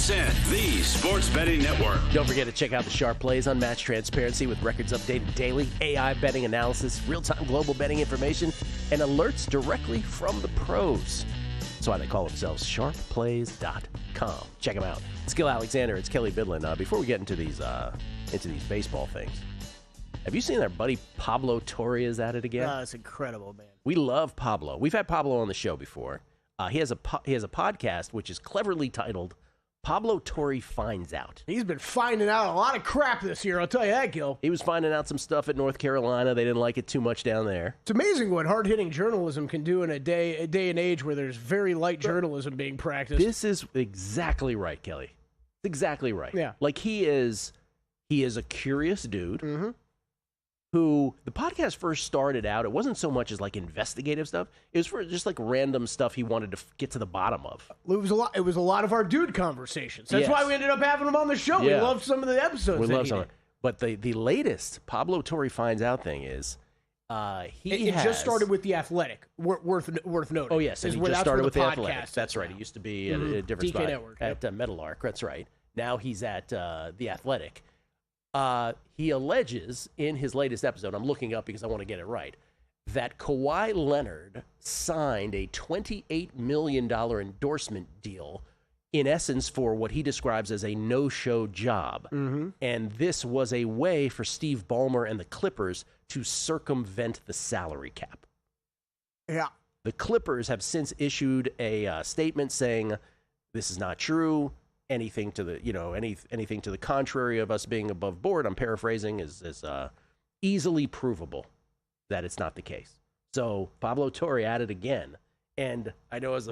VSiN, the Sports Betting Network. Don't forget to check out the Sharp Plays Unmatched Transparency with records updated daily, AI betting analysis, real-time global betting information, and alerts directly from the pros. That's why they call themselves sharpplays.com. Check them out. It's Gil Alexander. It's Kelly Bidlin. Before we get into these baseball things, have you seen our buddy Pablo Torre is at it again? It's incredible, man. We love Pablo. We've had Pablo on the show before. He has a podcast which is cleverly titled Pablo Torre Finds Out. He's been finding out a lot of crap this year, I'll tell you that, Gil. He was finding out some stuff at North Carolina. They didn't like it too much down there. It's amazing what hard-hitting journalism can do in a day and age where there's very light journalism being practiced. This is exactly right, Kelly. Exactly right. Yeah. Like he is a curious dude who the podcast first started out. It wasn't so much as like investigative stuff. It was for just like random stuff he wanted to get to the bottom of. It was a lot of our dude conversations. That's why we ended up having him on the show. We loved some of the episodes. We love some of it. But the latest Pablo Torre Finds Out thing is it just started with The Athletic. Worth noting. Oh yes, and he just started with The Athletic. That's right. Now. He used to be at a different DK spot Network, at Metalark. That's right. Now he's at The Athletic. He alleges in his latest episode, I'm looking up because I want to get it right, that Kawhi Leonard signed a $28 million endorsement deal, in essence, for what he describes as a no-show job. And this was a way for Steve Ballmer and the Clippers to circumvent the salary cap. Yeah. The Clippers have since issued a statement saying this is not true. Anything to the anything to the contrary of us being above board, I'm paraphrasing, is easily provable that it's not the case. So Pablo Torre at it again, and I know as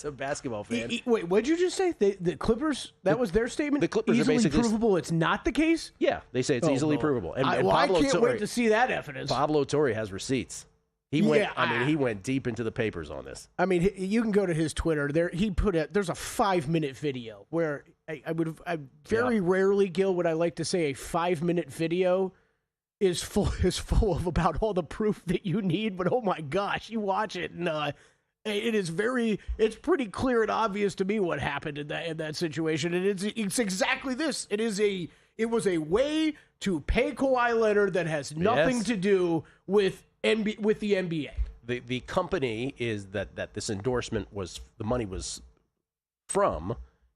a basketball fan. Wait, what did you just say? The Clippers? That was their statement. The Clippers easily are basically provable. It's not the case. Yeah, they say it's easily provable. And I can't wait to see that evidence. Pablo Torre has receits. He went deep into the papers on this. I mean, you can go to his Twitter. There's a 5-minute video where I very rarely, Gil, would I like to say a 5-minute video is full of about all the proof that you need. But oh my gosh, you watch it and it's pretty clear and obvious to me what happened in that situation. And it's exactly this. It was a way to pay Kawhi Leonard that has nothing to do with the NBA. The company is that this endorsement the money was from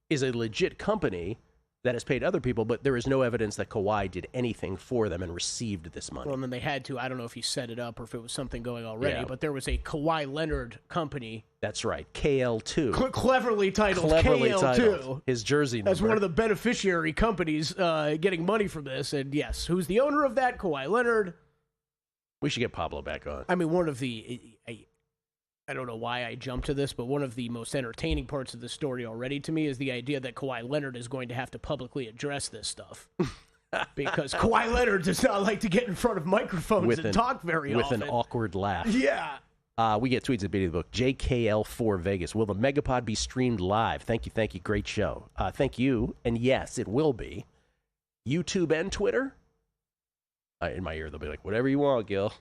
is a legit company that has paid other people, but there is no evidence that Kawhi did anything for them and received this money. Well, and then they had to. I don't know if he set it up or if it was something going already, but there was a Kawhi Leonard company. That's right, KL2. Cleverly titled KL2. His jersey number. As one of the beneficiary companies getting money from this. And yes, who's the owner of that? Kawhi Leonard. We should get Pablo back on. I mean, one of the, I don't know why I jumped to this, but one of the most entertaining parts of the story already to me is the idea that Kawhi Leonard is going to have to publicly address this stuff. Because Kawhi Leonard does not like to get in front of microphones and talk very often. With an awkward laugh. Yeah. We get tweets at the beginning of the book. JKL4 Vegas. Will the Megapod be streamed live? Thank you. Great show. Thank you. And yes, it will be. YouTube and Twitter. In my ear, they'll be like, whatever you want, Gil.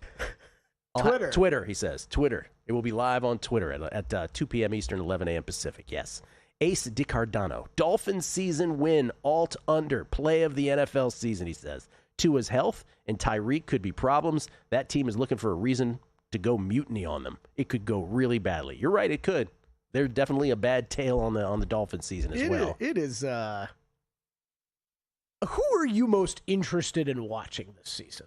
Twitter, he says. Twitter. It will be live on Twitter at 2 p.m. Eastern, 11 a.m. Pacific. Yes. Ace DiCardano. Dolphins season win. Alt under. Play of the NFL season, he says. Tua's health and Tyreek could be problems. That team is looking for a reason to go mutiny on them. It could go really badly. You're right, it could. There's definitely a bad tail on the Dolphins season as well. It is... Who are you most interested in watching this season?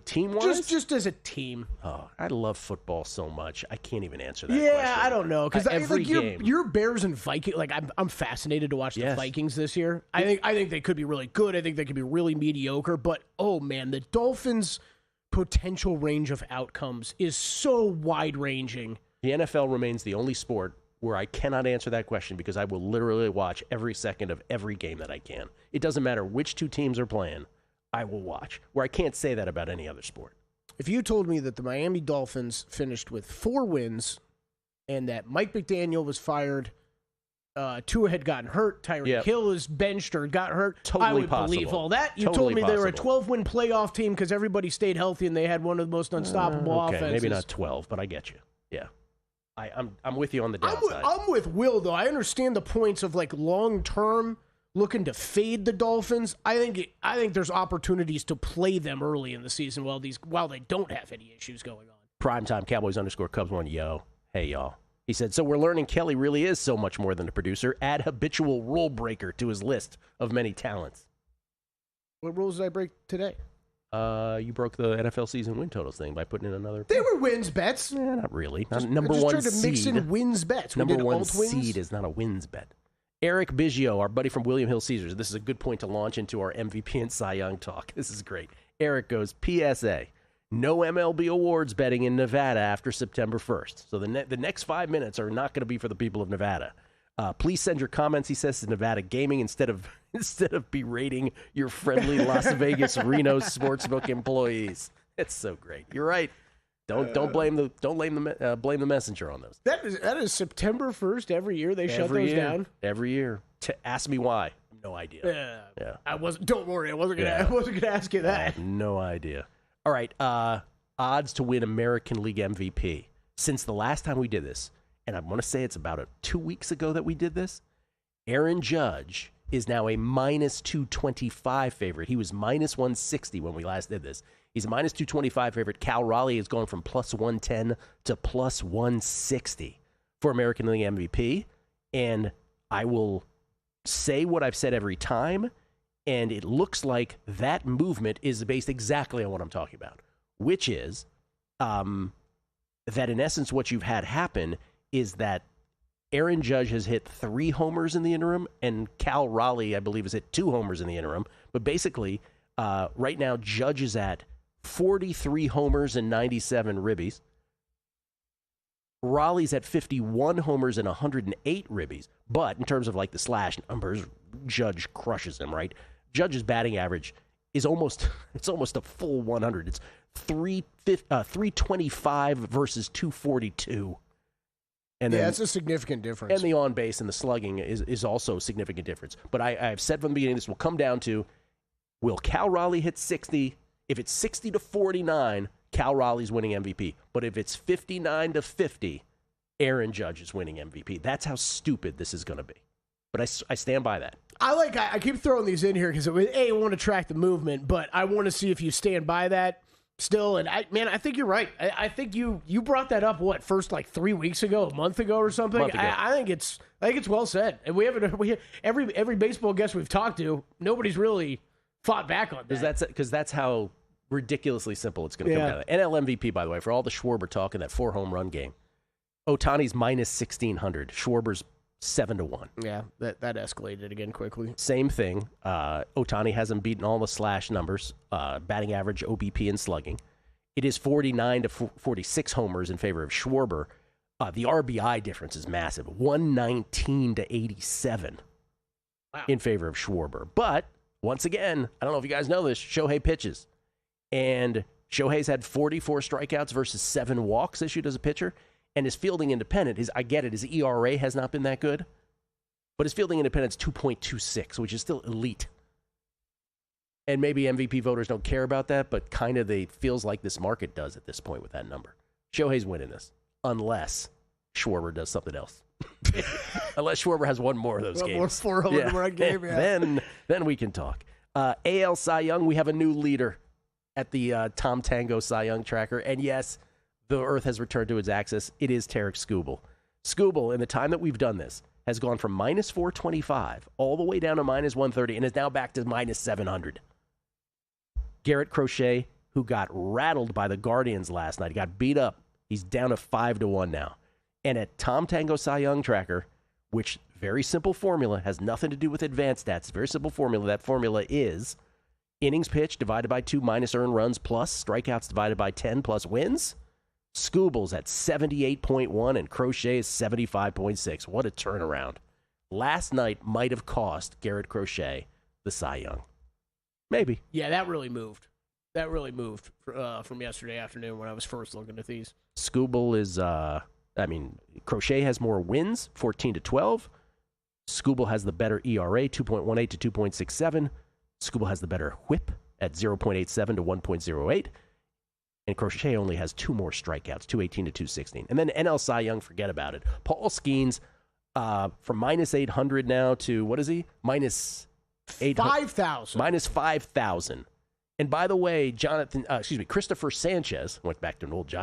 Team-wise? Just as a team. Oh, I love football so much. I can't even answer that question. Yeah, I don't know. Because every game. Your Bears and Vikings, I'm fascinated to watch the Vikings this year. I think they could be really good. I think they could be really mediocre. But, oh, man, the Dolphins' potential range of outcomes is so wide-ranging. The NFL remains the only sport where I cannot answer that question because I will literally watch every second of every game that I can. It doesn't matter which two teams are playing, I will watch, where I can't say that about any other sport. If you told me that the Miami Dolphins finished with 4 wins and that Mike McDaniel was fired, Tua had gotten hurt, Tyreek Hill is benched or got hurt, I would believe all that. You told me they were a 12-win playoff team because everybody stayed healthy and they had one of the most unstoppable offenses. Maybe not 12, but I get you. Yeah. I'm with you on the downside. I'm with Will, though. I understand the points of like long term looking to fade the Dolphins. I think there's opportunities to play them early in the season while they don't have any issues going on. Primetime Cowboys _Cubs1, yo. Hey, y'all. He said, so we're learning Kelly really is so much more than a producer. Add habitual rule breaker to his list of many talents. What rules did I break today? You broke the NFL season win totals thing by putting in another. They were wins bets. Not really. Just, number I just one tried to seed. mix in wins bets. Number one seed is not a wins bet. Eric Biggio, our buddy from William Hill Caesars. This is a good point to launch into our MVP and Cy Young talk. This is great. Eric goes, PSA, no MLB awards betting in Nevada after September 1st. So the next 5 minutes are not going to be for the people of Nevada. Please send your comments, he says, to Nevada Gaming instead of berating your friendly Las Vegas Reno sportsbook employees. It's so great. You're right. Don't blame the messenger on those. That is September 1st every year. They shut those down every year. Ask me why. No idea. Yeah. I wasn't. Don't worry. I wasn't gonna ask you that. I have no idea. All right. Odds to win American League MVP. Since the last time we did this, and I want to say it's about 2 weeks ago that we did this, Aaron Judge is now a -225 favorite. He was -160 when we last did this. He's a -225 favorite. Cal Raleigh is going from +110 to +160 for American League MVP. And I will say what I've said every time, and it looks like that movement is based exactly on what I'm talking about, which is that in essence what you've had happen is that Aaron Judge has hit 3 homers in the interim, and Cal Raleigh, I believe, has hit 2 homers in the interim. But basically, right now, Judge is at 43 homers and 97 ribbies. Raleigh's at 51 homers and 108 ribbies. But in terms of like the slash numbers, Judge crushes him, right? Judge's batting average is almost a full 100. It's 325 versus 242. And that's a significant difference. And the on base and the slugging is also a significant difference. But I've said from the beginning, this will come down to, will Cal Raleigh hit 60? If it's 60 to 49, Cal Raleigh's winning MVP. But if it's 59 to 50, Aaron Judge is winning MVP. That's how stupid this is going to be. But I stand by that. I keep throwing these in here because I want to track the movement, but I want to see if you stand by that still. And I think you're right. I think you brought that up first like 3 weeks ago, a month ago or something. I think it's well said. And every baseball guest we've talked to, nobody's really fought back on that. Because that's how ridiculously simple it's going to come down. NL MVP, by the way, for all the Schwarber talk in that 4 home run game. Otani's -1600. Schwarber's 7-1. Yeah, that escalated again quickly. Same thing. Otani hasn't beaten all the slash numbers, batting average, OBP, and slugging. It is 49 to 46 homers in favor of Schwarber. The RBI difference is massive, 119 to 87 in favor of Schwarber. But once again, I don't know if you guys know this, Shohei pitches. And Shohei's had 44 strikeouts versus 7 walks issued as a pitcher. And his fielding independent, I get it, his ERA has not been that good. But his fielding independent is 2.26, which is still elite. And maybe MVP voters don't care about that, but kind of feels like this market does at this point with that number. Shohei's winning this, unless Schwarber does something else. Unless Schwarber has one more of those games. More 4 home run game, yeah. Then we can talk. AL Cy Young, we have a new leader at the Tom Tango Cy Young tracker. And yes, the Earth has returned to its axis. It is Tarek Skubal. Skubal, in the time that we've done this, has gone from -425 all the way down to -130 and is now back to -700. Garrett Crochet, who got rattled by the Guardians last night, got beat up. He's down to 5-1 now. And at Tom Tango Cy Young tracker, which very simple formula, has nothing to do with advanced stats, very simple formula. That formula is innings pitched divided by 2 minus earned runs plus strikeouts divided by 10 plus wins. Skubal's at 78.1 and Crochet is 75.6. What a turnaround. Last night might have cost Garrett Crochet the Cy Young. Maybe. Yeah, that really moved. That really moved from yesterday afternoon when I was first looking at these. Skubal is, Crochet has more wins, 14 to 12. Skubal has the better ERA, 2.18 to 2.67. Skubal has the better whip at 0.87 to 1.08. And Crochet only has 2 more strikeouts, 218 to 216. And then NL Cy Young, forget about it. Paul Skeens from minus 800 now to, what is he? Minus 5,000. Minus 5,000. And by the way, Christopher Sanchez, went back to an old Giants